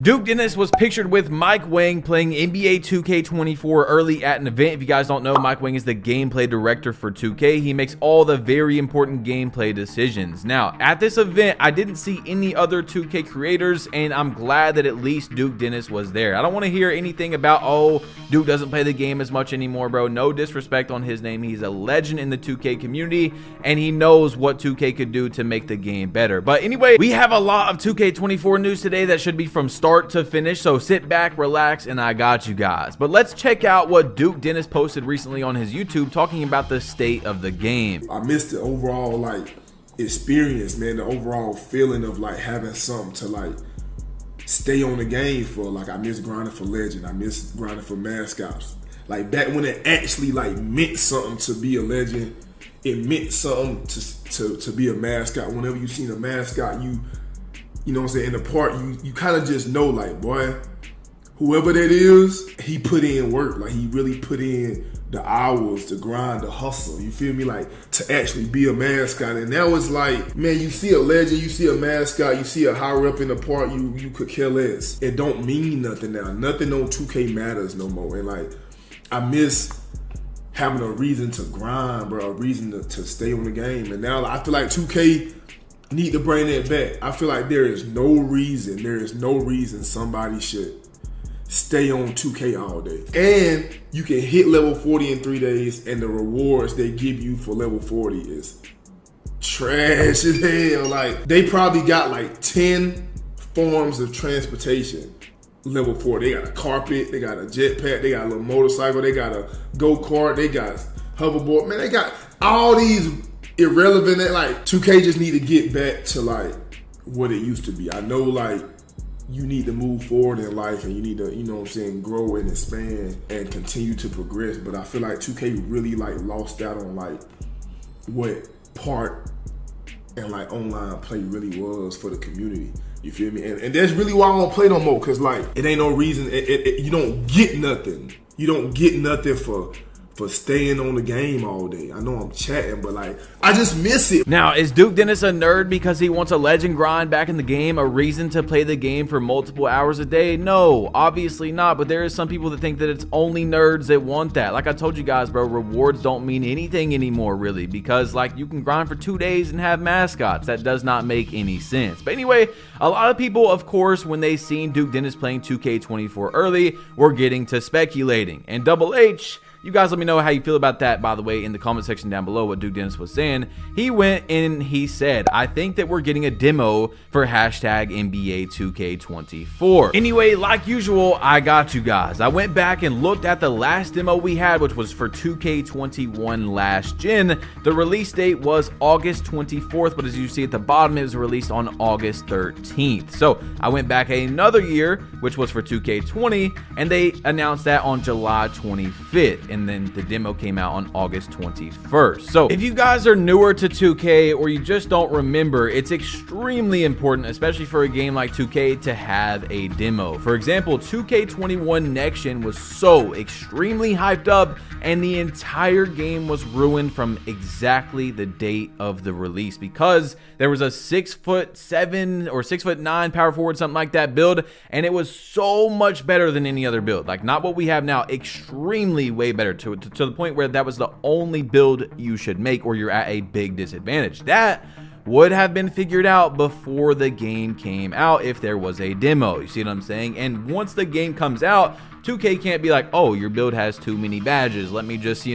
Duke Dennis was pictured with Mike Wang playing NBA 2K24 early at an event. If you guys don't know, Mike Wang is the gameplay director for 2K. He makes all the very important gameplay decisions. Now, at this event, I didn't see any other 2K creators, and I'm glad that at least Duke Dennis was there. I don't want to hear anything about, oh, Duke doesn't play the game as much anymore, bro. No disrespect on his name. He's a legend in the 2K community, and he knows what 2K could do to make the game better. But anyway, we have a lot of 2K24 news today that should be from start to finish, so sit back, relax, and I got you guys. But let's check out what Duke Dennis posted recently on his YouTube talking about the state of the game. I missed the overall experience, man, the overall feeling of having something to stay on the game for. I miss grinding for Legend, I miss grinding for mascots. Back when it actually meant something to be a legend, it meant something to be a mascot. Whenever you seen a mascot, you know what I'm saying, in the park, you kind of just know, boy, whoever that is, he put in work. He really put in the hours, the grind, the hustle, you feel me? To actually be a mascot. And that was man, you see a legend, you see a mascot, you see a higher up in the park, you could care less. It don't mean nothing now. Nothing on 2K matters no more. And I miss having a reason to grind, bro, a reason to stay on the game. And now I feel like 2K need to bring that back. I feel like there is no reason somebody should stay on 2K all day. And you can hit level 40 in 3 days, and the rewards they give you for level 40 is trash as hell. They probably got 10 forms of transportation. Level 4, they got a carpet, they got a jetpack, they got a little motorcycle, they got a go-kart, they got hoverboard. Man, they got all these irrelevant. 2K just need to get back to what it used to be. I know you need to move forward in life, and you need to, you know what I'm saying, grow and expand and continue to progress. But I feel like 2K really lost out on what part and online play really was for the community. You feel me? And that's really why I don't play no more, because it ain't no reason. You don't get nothing. You don't get nothing for staying on the game all day. I know I'm chatting, but I just miss it. Now, is Duke Dennis a nerd because he wants a legend grind back in the game, a reason to play the game for multiple hours a day? No, obviously not, but there is some people that think that it's only nerds that want that. Like I told you guys, bro, rewards don't mean anything anymore, really, because you can grind for 2 days and have mascots. That does not make any sense. But anyway, a lot of people, of course, when they seen Duke Dennis playing 2K24 early, were getting to speculating. And Double H, you guys let me know how you feel about that, by the way, in the comment section down below, what Duke Dennis was saying. He went and he said, I think that we're getting a demo for hashtag NBA 2K24. Anyway, like usual, I got you guys. I went back and looked at the last demo we had, which was for 2K21 last gen. The release date was August 24th, but as you see at the bottom, it was released on August 13th. So I went back another year, which was for 2K20, and they announced that on July 25th. And then the demo came out on August 21st. So if you guys are newer to 2K or you just don't remember, it's extremely important, especially for a game like 2K, to have a demo. For example, 2K21 Next Gen was so extremely hyped up, and the entire game was ruined from exactly the date of the release because there was a 6'7" or 6'9" power forward, something like that build, and it was so much better than any other build. Not what we have now, extremely way better, to the point where that was the only build you should make or you're at a big disadvantage. That would have been figured out before the game came out if there was a demo. You see what I'm saying? And once the game comes out, 2K can't be like, oh, your build has too many badges, let me just,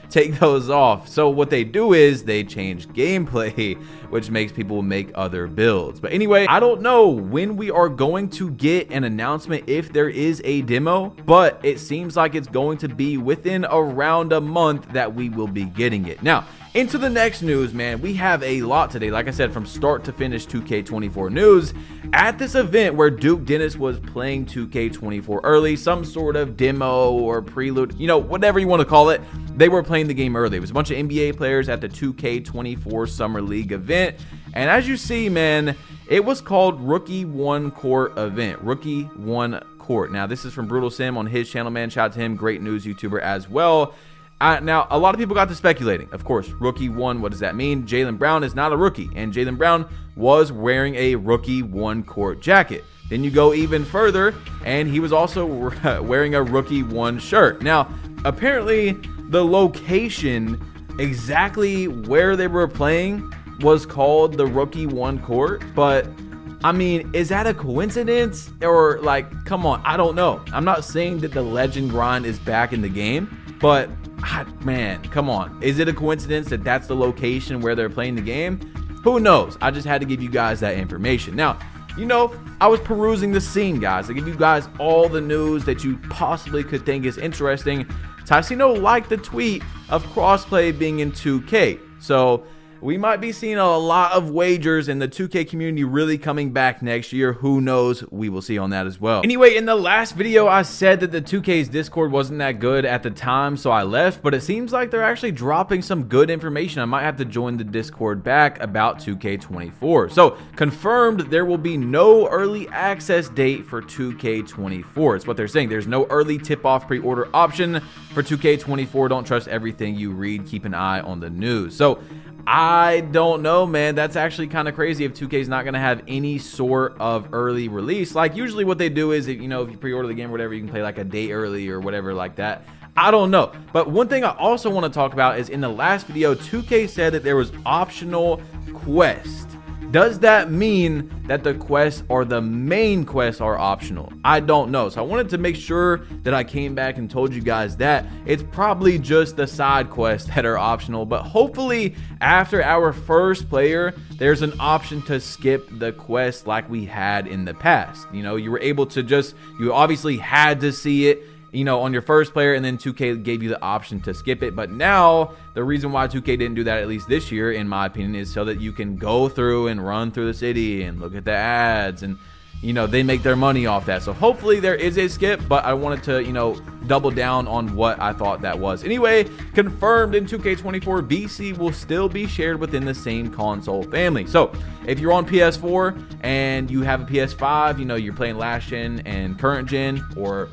take those off. So what they do is they change gameplay, which makes people make other builds. But anyway, I don't know when we are going to get an announcement if there is a demo, but it seems like it's going to be within around a month that we will be getting it. Now, into the next news, man, we have a lot today. Like I said, from start to finish 2K24 news. At this event where Duke Dennis was playing 2K24 early, some sort of demo or prelude, whatever you want to call it, they were playing the game early. It was a bunch of NBA players at the 2K24 Summer League event. And as you see, man, it was called Rookie One Court event. Rookie One Court. Now, this is from Brutal Sim on his channel, man. Shout out to him. Great news YouTuber as well. Now, a lot of people got to speculating. Of course, rookie one, what does that mean? Jaylen Brown is not a rookie, and Jaylen Brown was wearing a rookie one court jacket. Then you go even further, and he was also wearing a Rookie 1 shirt. Now, apparently, the location exactly where they were playing was called the Rookie 1 court, but I mean, is that a coincidence? Or like, come on, I don't know. I'm not saying that the legend grind is back in the game, but man, come on. Is it a coincidence that that's the location where they're playing the game? Who knows? I just had to give you guys that information. Now, you know, I was perusing the scene, guys. I give you guys all the news that you possibly could think is interesting. Ticino liked the tweet of Crossplay being in 2K. So we might be seeing a lot of wagers in the 2K community really coming back next year. Who knows? We will see on that as well. Anyway, in the last video, I said that the 2K's Discord wasn't that good at the time, so I left, but it seems like they're actually dropping some good information. I might have to join the Discord back about 2K24. So, confirmed there will be no early access date for 2K24. It's what they're saying. There's no early tip-off pre-order option for 2K24. Don't trust everything you read. Keep an eye on the news. So, I don't know, man. That's actually kind of crazy if 2K is not going to have any sort of early release. Like, usually what they do is, if you pre-order the game or whatever, you can play like a day early or whatever like that. I don't know. But one thing I also want to talk about is in the last video, 2K said that there was optional quests. Does that mean that the quests or the main quests are optional? I don't know. So I wanted to make sure that I came back and told you guys that it's probably just the side quests that are optional, but hopefully after our first player, there's an option to skip the quest like we had in the past. You know, you were able to you obviously had to see it, on your first player, and then 2K gave you the option to skip it. But now, the reason why 2K didn't do that, at least this year, in my opinion, is so that you can go through and run through the city and look at the ads, and they make their money off that. So hopefully there is a skip, but I wanted to, double down on what I thought that was. Anyway, confirmed in 2K24, VC will still be shared within the same console family. So if you're on PS4 and you have a PS5, you're playing last gen and current gen, or,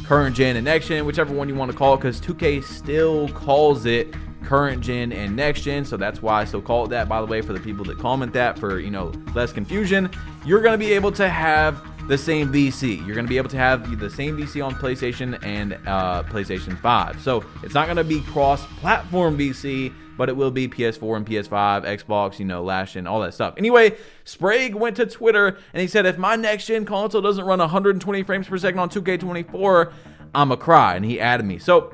current gen and next gen, whichever one you want to call it, because 2K still calls it current gen and next gen, so that's why I still call it that, by the way, for the people that comment that, for less confusion. You're going to be able to have the same VC. You're going to be able to have the same VC on PlayStation and PlayStation 5. So it's not going to be cross-platform VC, but it will be PS4 and PS5, Xbox, last gen, all that stuff. Anyway, Sprague went to Twitter and he said, if my next gen console doesn't run 120 frames per second on 2K24, I'ma cry. And he added me. So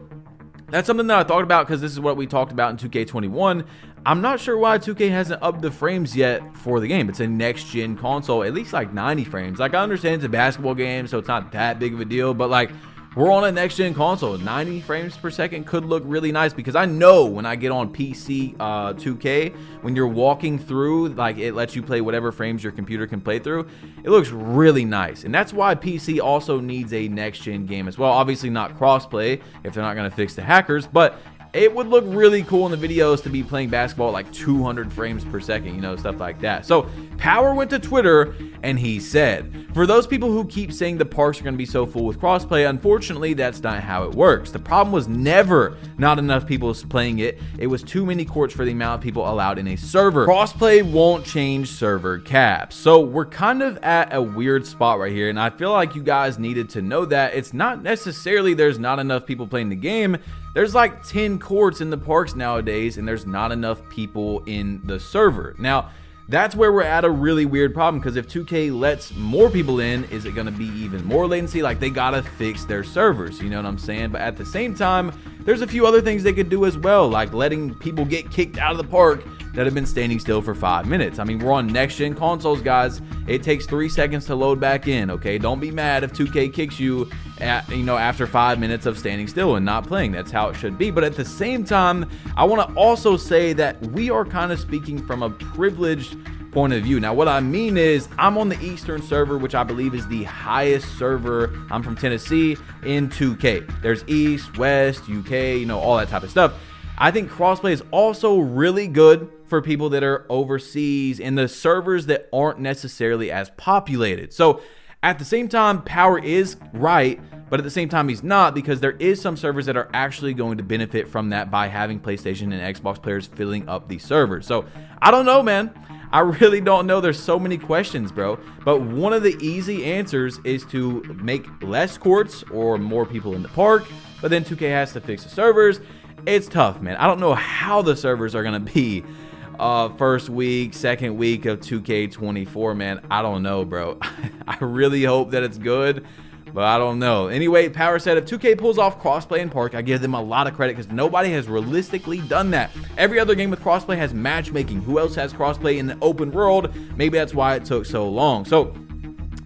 that's something that I thought about, because this is what we talked about in 2K21. I'm not sure why 2K hasn't upped the frames yet for the game. It's a next-gen console, at least like 90 frames. Like, I understand it's a basketball game, so it's not that big of a deal, but like, we're on a next-gen console. 90 frames per second could look really nice, because I know when I get on PC 2K, when you're walking through, like, it lets you play whatever frames your computer can play through. It looks really nice, and that's why PC also needs a next-gen game as well. Obviously not crossplay if they're not going to fix the hackers, but it would look really cool in the videos to be playing basketball at like 200 frames per second, stuff like that. So Power went to Twitter and he said, for those people who keep saying the parks are going to be so full with crossplay, unfortunately, that's not how it works. The problem was never not enough people playing it. It was too many courts for the amount of people allowed in a server. Crossplay won't change server caps. So we're kind of at a weird spot right here, and I feel like you guys needed to know that. It's not necessarily there's not enough people playing the game. There's like 10 courts in the parks nowadays, and there's not enough people in the server. Now, that's where we're at a really weird problem, because if 2K lets more people in, is it going to be even more latency? Like, they got to fix their servers, you know what I'm saying? But at the same time, there's a few other things they could do as well, like letting people get kicked out of the park that have been standing still for 5 minutes. I mean, we're on next-gen consoles, guys. It takes 3 seconds to load back in, okay? Don't be mad if 2K kicks you after 5 minutes of standing still and not playing. That's how it should be. But at the same time, I want to also say that we are kind of speaking from a privileged point of view. Now, what I mean is, I'm on the Eastern server, which I believe is the highest server. I'm from Tennessee in 2K. There's East, West, UK, all that type of stuff. I think crossplay is also really good for people that are overseas in the servers that aren't necessarily as populated. So at the same time, Power is right, but at the same time he's not, because there is some servers that are actually going to benefit from that by having PlayStation and Xbox players filling up these servers. So I don't know, man. I really don't know. There's so many questions, bro. But one of the easy answers is to make less courts or more people in the park, but then 2K has to fix the servers. It's tough, man. I don't know how the servers are going to be first week, second week of 2K24, man. I don't know, bro. I really hope that it's good, but I don't know. Anyway, Power said, if 2K pulls off crossplay in Park, I give them a lot of credit because nobody has realistically done that. Every other game with crossplay has matchmaking. Who else has crossplay in the open world? Maybe that's why it took so long. So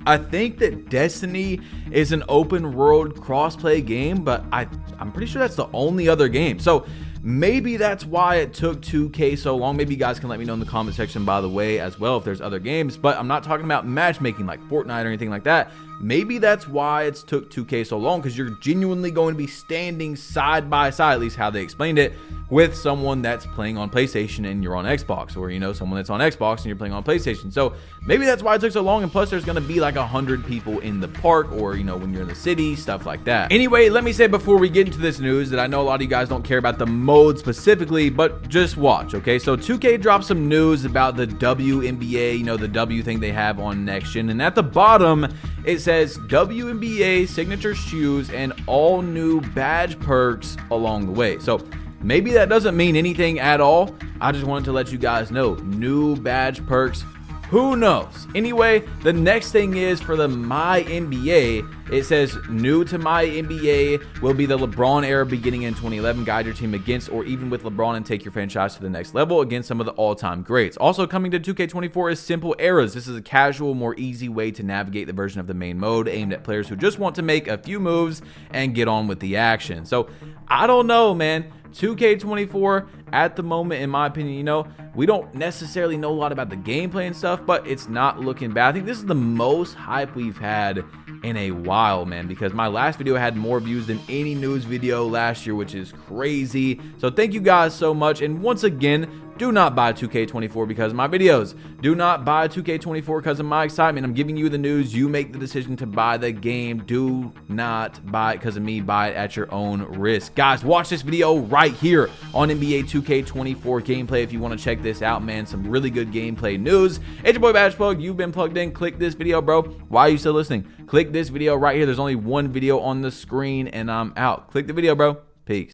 I think that Destiny is an open world crossplay game, but I'm pretty sure that's the only other game. So maybe that's why it took 2K so long. Maybe you guys can let me know in the comment section, by the way, as well, if there's other games. But I'm not talking about matchmaking like Fortnite or anything like that. Maybe that's why it's took 2K so long, because you're genuinely going to be standing side by side, at least how they explained it, with someone that's playing on PlayStation and you're on Xbox, or, you know, someone that's on Xbox and you're playing on PlayStation. So maybe that's why it took so long. And plus there's going to be like 100 people in the park, or, you know, when you're in the city, stuff like that. Anyway, let me say before we get into this news that I know a lot of you guys don't care about the mode specifically, but just watch, okay? So 2K dropped some news about the WNBA, you know, the W thing they have on Next Gen, and at the bottom it says WNBA signature shoes and all new badge perks along the way. So maybe that doesn't mean anything at all. I just wanted to let you guys know, new badge perks, who knows? Anyway, the next thing is for the My NBA. It says new to My NBA will be the LeBron era beginning in 2011. Guide your team against or even with LeBron and take your franchise to the next level against some of the all-time greats. Also coming to 2K24 is simple eras. This is a casual, more easy way to navigate the version of the main mode aimed at players who just want to make a few moves and get on with the action. So I don't know, man. 2K24 at the moment, in my opinion, you know, we don't necessarily know a lot about the gameplay and stuff, but it's not looking bad. I think this is the most hype we've had in a while, man, because my last video had more views than any news video last year, which is crazy. So thank you guys so much. And once again, do not buy 2K24 because of my videos. Do not buy 2K24 because of my excitement. I'm giving you the news. You make the decision to buy the game. Do not buy it because of me. Buy it at your own risk. Guys, watch this video right here on NBA 2K24 gameplay if you want to check this out, man. Some really good gameplay news. It's your boy Badge Plug. You've been plugged in. Click this video, bro. Why are you still listening? Click this video right here. There's only one video on the screen and I'm out. Click the video, bro. Peace.